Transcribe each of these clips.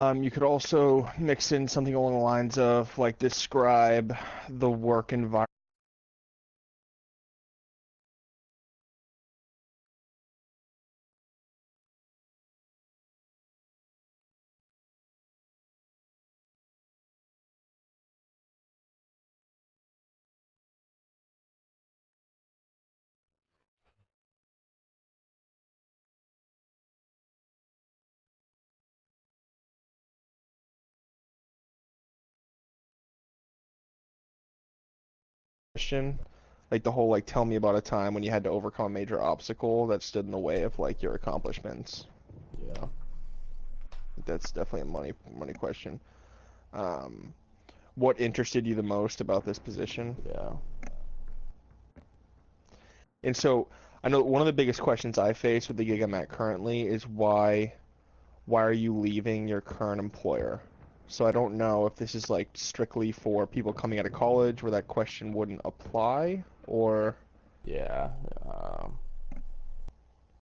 You could also mix in something along the lines of like describe the work environment. Question, like the whole like tell me about a time when you had to overcome a major obstacle that stood in the way of like your accomplishments. Yeah. That's definitely a money question. Um, what interested you the most about this position? Yeah. And so I know one of the biggest questions I face with the gig I'm at currently is why are you leaving your current employer? So I don't know if this is like strictly for people coming out of college where that question wouldn't apply or Yeah. Um,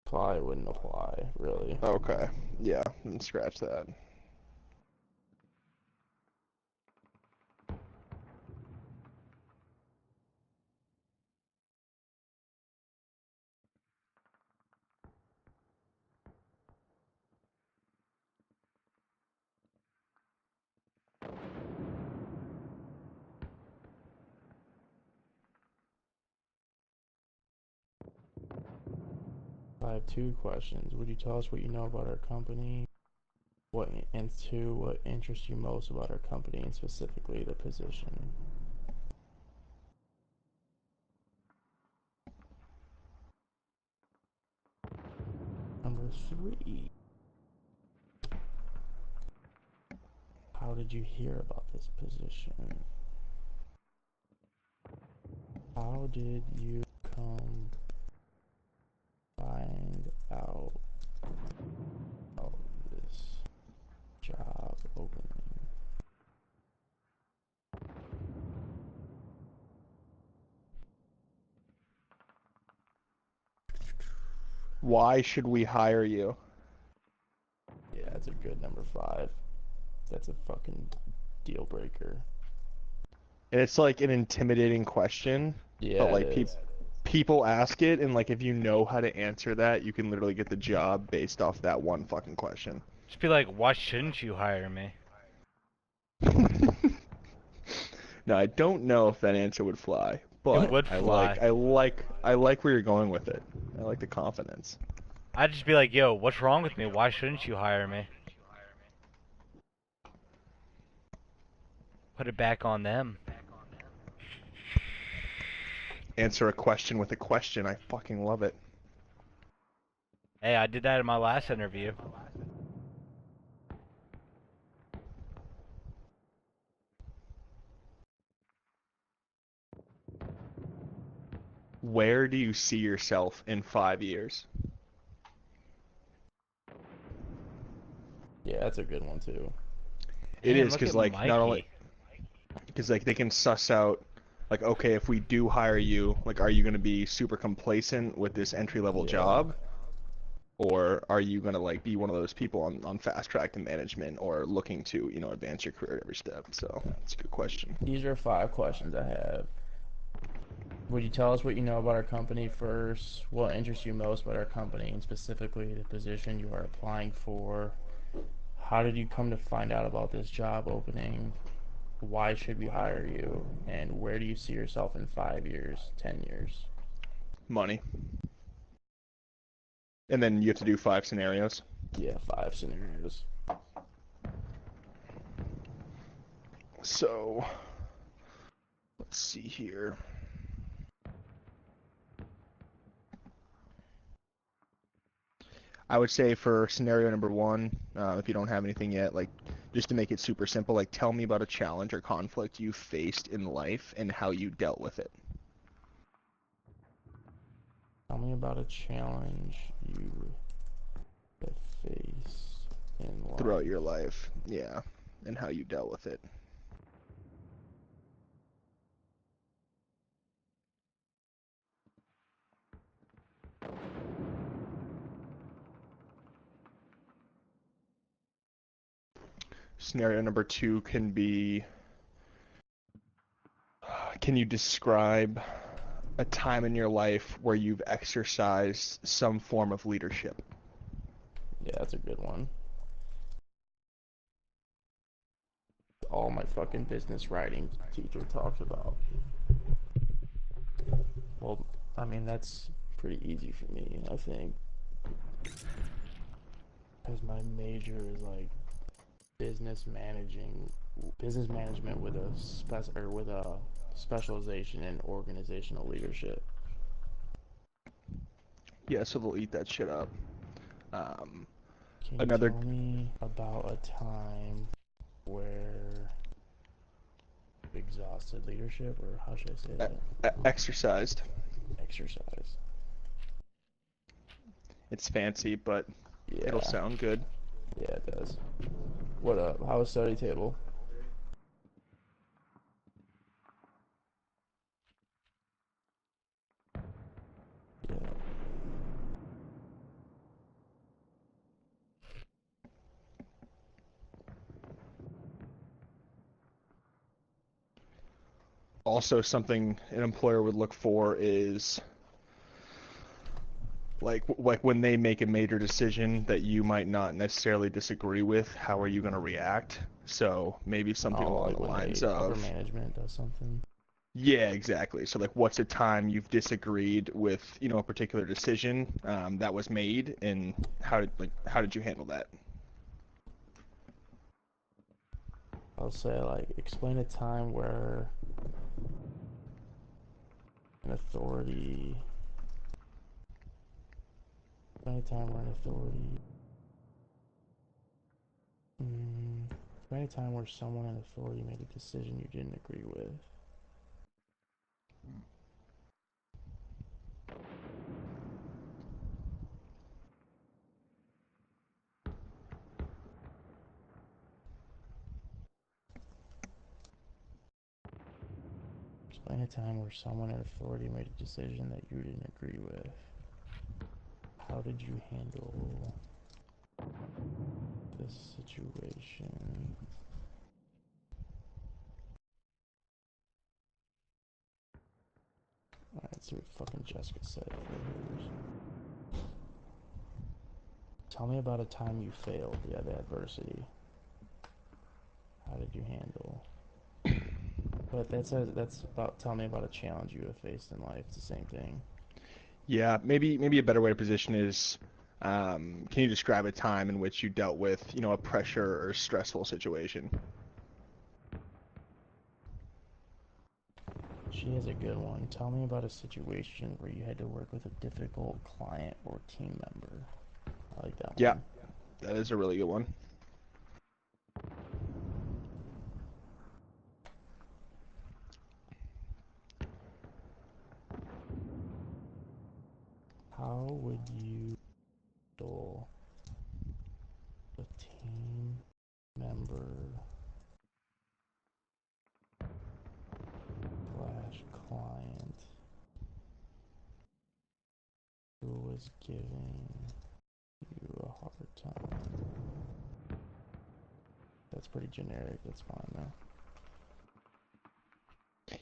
Probably wouldn't apply, really. okay. Yeah, scratch that. I have two questions. Would you tell us what you know about our company? And two, what interests you most about our company and specifically the position? Number three, how did you hear about this position? How did you come find out about this job opening? Why should we hire you? Yeah, that's a good number five. That's a fucking deal breaker. And it's like an intimidating question, but Yeah, it like is. people ask it and like if you know how to answer that, you can literally get the job based off that one fucking question. Just be like, why shouldn't you hire me? No, I don't know if that answer would fly, It but would fly. I like where you're going with it. I like the confidence. I'd just be like, yo, what's wrong with me? Why shouldn't you hire me? Put it back on them. Answer a question with a question. I fucking love it. Hey, I did that in my last interview. Where do you see yourself in 5 years? Yeah, that's a good one too. It Damn, is look because at like not only Mikey. because like they can suss out like okay if we do hire you like are you going to be super complacent with this entry level Yeah. job or are you going to like be one of those people on fast track to management or looking to advance your career at every step? So it's a good question. These are five questions I have. Would you tell us what you know about our company first? What interests you most about our company and specifically the position you are applying for? How did you come to find out about this job opening? Why should we hire you? And where do you see yourself in 5 years, 10 years? Money. And then you have to do 5 scenarios. Yeah, five scenarios. So let's see here. I would say for scenario number one, if you don't have anything yet, like just to make it super simple, like tell me about a challenge or conflict you faced in life and how you dealt with it Tell me about a challenge you have faced in throughout life. your life. Yeah, and how you dealt with it. Scenario number 2 can be, can you describe a time in your life where you've exercised some form of leadership? Yeah, that's a good one. All my fucking business writing teacher talks about. Well, I mean, that's pretty easy for me, I think. Because my major is like business management with a specialization in organizational leadership. Yeah, so they'll eat that shit up. Can you Another tell me about a time where you exhausted leadership, or how should I say that? exercised. Exercise. It's fancy, but it'll Yeah, sound good. yeah, it does. What up? How was study table? Yeah. Also, something an employer would look for is like when they make a major decision that you might not necessarily disagree with, how are you going to react? So maybe something Oh, along like the when lines upper of, management does something. yeah, exactly. So like, what's a time you've disagreed with, a particular decision that was made, and how did you handle that? I'll say like explain a time where an authority, explain a time where an authority, explain a time where someone in authority made a decision you didn't agree with. Explain a time where someone in authority made a decision that you didn't agree with. How did you handle this situation? Alright, let's see what fucking Jessica said for hers. Tell me about a time you failed. Yeah, the adversity. How did you handle? But that's about tell me about a challenge you have faced in life. It's the same thing. Yeah, maybe a better way to position is, can you describe a time in which you dealt with, a pressure or stressful situation? She has a good one. Tell me about a situation where you had to work with a difficult client or team member. I like that Yeah, one. that is a really good one. How would you handle a team member slash client who was giving you a hard time? That's pretty generic. That's fine though.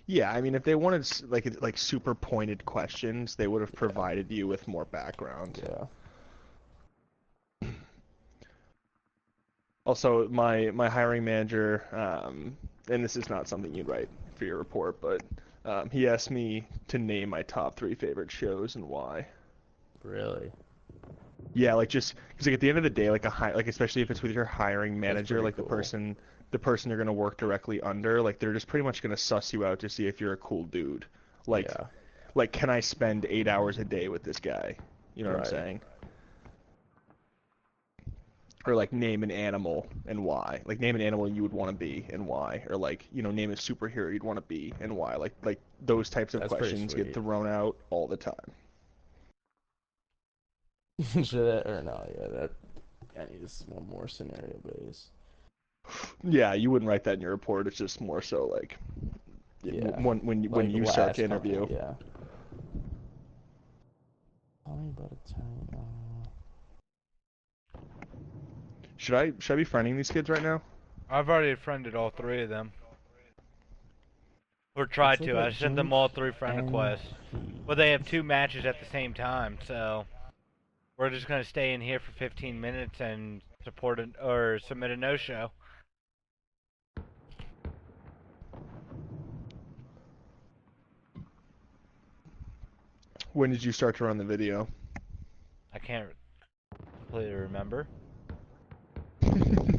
Yeah, I mean, if they wanted like super pointed questions, they would have Yeah. provided you with more background. Yeah. Also, my hiring manager, and this is not something you'd write for your report, but he asked me to name my top 3 favorite shows and why. Really? Yeah, like just because like at the end of the day, like especially if it's with your hiring That's manager, pretty like cool. the person you're gonna work directly under, like they're just pretty much gonna suss you out to see if you're a cool dude. Like Yeah. like can I spend 8 hours a day with this guy? You know what I'm Right. saying? Or like name an animal and why. Like name an animal you would want to be and why. Or like, name a superhero you'd want to be and why. Like those types of That's pretty questions get sweet. thrown out all the time. Should that or no? Yeah, that. I need this one more scenario based. Yeah, you wouldn't write that in your report. It's just more so like Yeah, when like you start to last interview. comment. Yeah. Tell me about a time. Should I be friending these kids right now? I've already friended all 3 of them. Or It's tried like to. a I sent them drink all 3 friend and requests. Well, fees. they have 2 matches at the same time, so we're just gonna stay in here for 15 minutes and support it or submit a no-show. When did you start to run the video? I can't completely remember.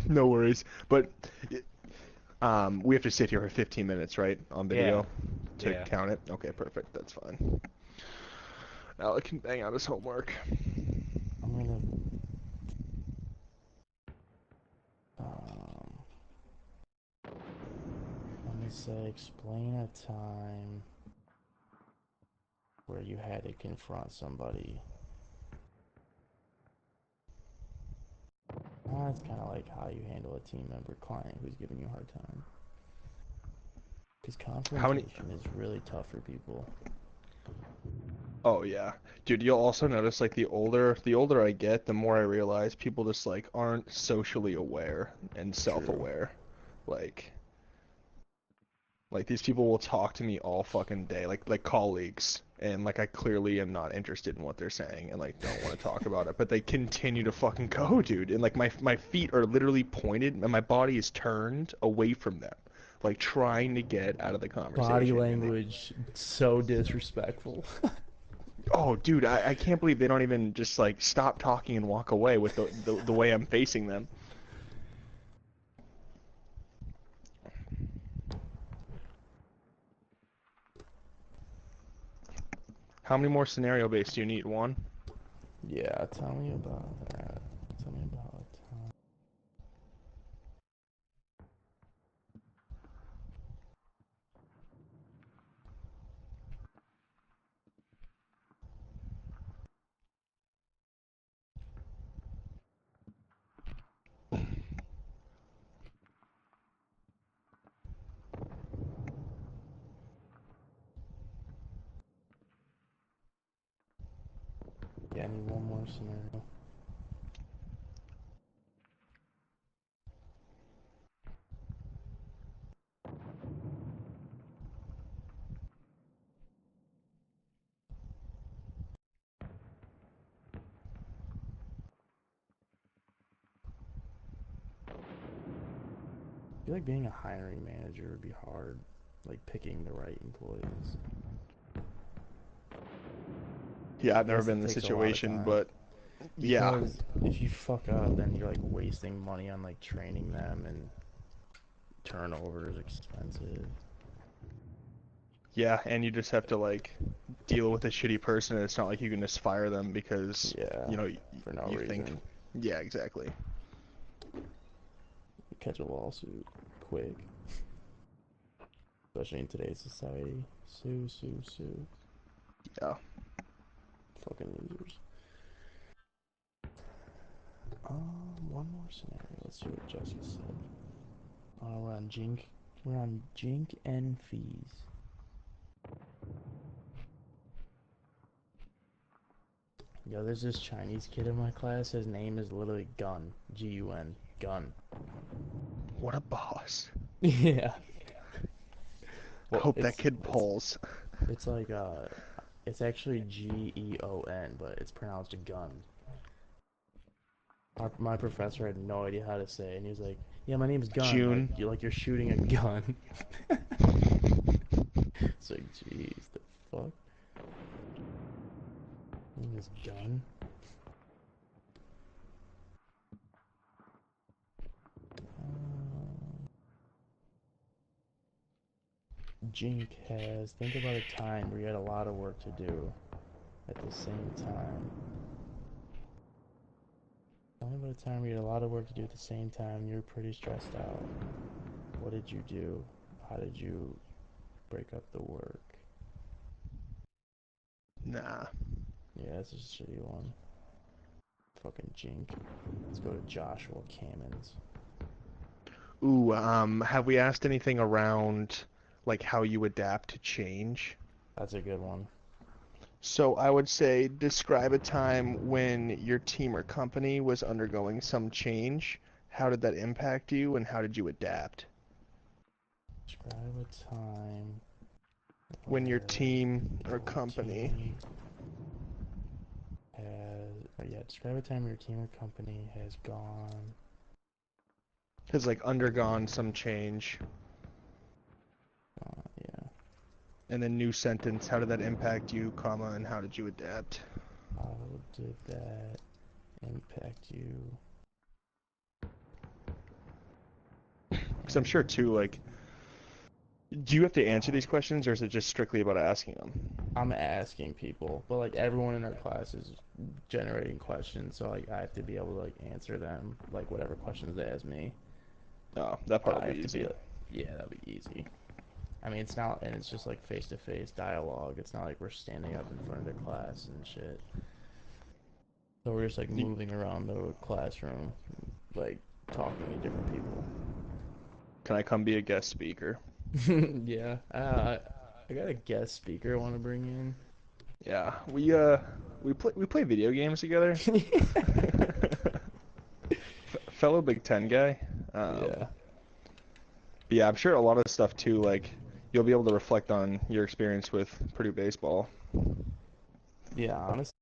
No worries. But we have to sit here for 15 minutes, right? On Yeah. video to Yeah. count it? Okay, perfect. That's fine. Alec can bang out his homework. I'm gonna um let me say explain a time where you had to confront somebody. It's kind of like how you handle a team member client who's giving you a hard time. Because How many? confrontation is really tough for people. Oh yeah, dude. You'll also notice like the older I get, the more I realize people just like aren't socially aware and True. self-aware. Like like these people will talk to me all fucking day, like colleagues, and like I clearly am not interested in what they're saying and like don't want to talk about it, but they continue to fucking go, dude. And like my feet are literally pointed and my body is turned away from them, like trying to get out of the Body conversation. And language, so disrespectful. oh, dude, I can't believe they don't even just like stop talking and walk away with the way I'm facing them. How many more scenario based do you need? One? Yeah, tell me about that. Tell me about time. Yeah, I need one more scenario. I feel like being a hiring manager would be hard, like picking the right employees. Yeah, I I've never guess been it in the takes a lot of situation, time. but yeah. Because if you fuck up, then you're like wasting money on like training them, and turnover is expensive. Yeah, and you just have to like deal with a shitty person. And it's not like you can just fire them because, Yeah, you know, for no you think, reason. yeah, exactly. You catch a lawsuit quick, especially in today's society. Sue, sue, sue. Yeah. Fucking losers. One more scenario. Let's see what Jessica said. We're on Jink. We're on Jink and fees. Yo, there's this Chinese kid in my class. His name is literally Gun. Gun. Gun. What a boss. Yeah. Well, Hope that kid pulls. it's like it's actually Geon, but it's pronounced Gun. My professor had no idea how to say it, and he was like, "Yeah, my name's Gun. June. You're shooting a gun." It's like, jeez, the fuck. My name is Gun. Jink has. Think about a time where you had a lot of work to do at the same time. Tell me about a time where you had a lot of work to do at the same time. You were pretty stressed out. What did you do? How did you break up the work? Nah. Yeah, that's a shitty one. Fucking Jink. Let's go to Joshua Cammons. Ooh, have we asked anything around like how you adapt to change? That's a good one. So I would say describe a time when your team or company was undergoing some change how did that impact you, and how did you adapt? Describe a time When your where team or your company team describe a time your team or company has gone. has like undergone some change. Yeah. And then new sentence, how did that impact you, comma, and how did you adapt? How did that impact you? Because I'm sure too, like, do you have to answer these questions, or is it just strictly about asking them? I'm asking people, but like everyone in our class is generating questions, so like I have to be able to like answer them, like whatever questions they ask me. Oh, that part will I be have to be easy. like, yeah, that'll be easy. I mean, it's not, and it's just like face-to-face dialogue. It's not like we're standing up in front of the class and shit. So we're just like moving around the classroom, like talking to different people. Can I come be a guest speaker? Yeah, I got a guest speaker I want to bring in. Yeah, we play video games together. Fellow Big Ten guy. Yeah. But yeah, I'm sure a lot of stuff too, like you'll be able to reflect on your experience with Purdue baseball. Yeah, honestly.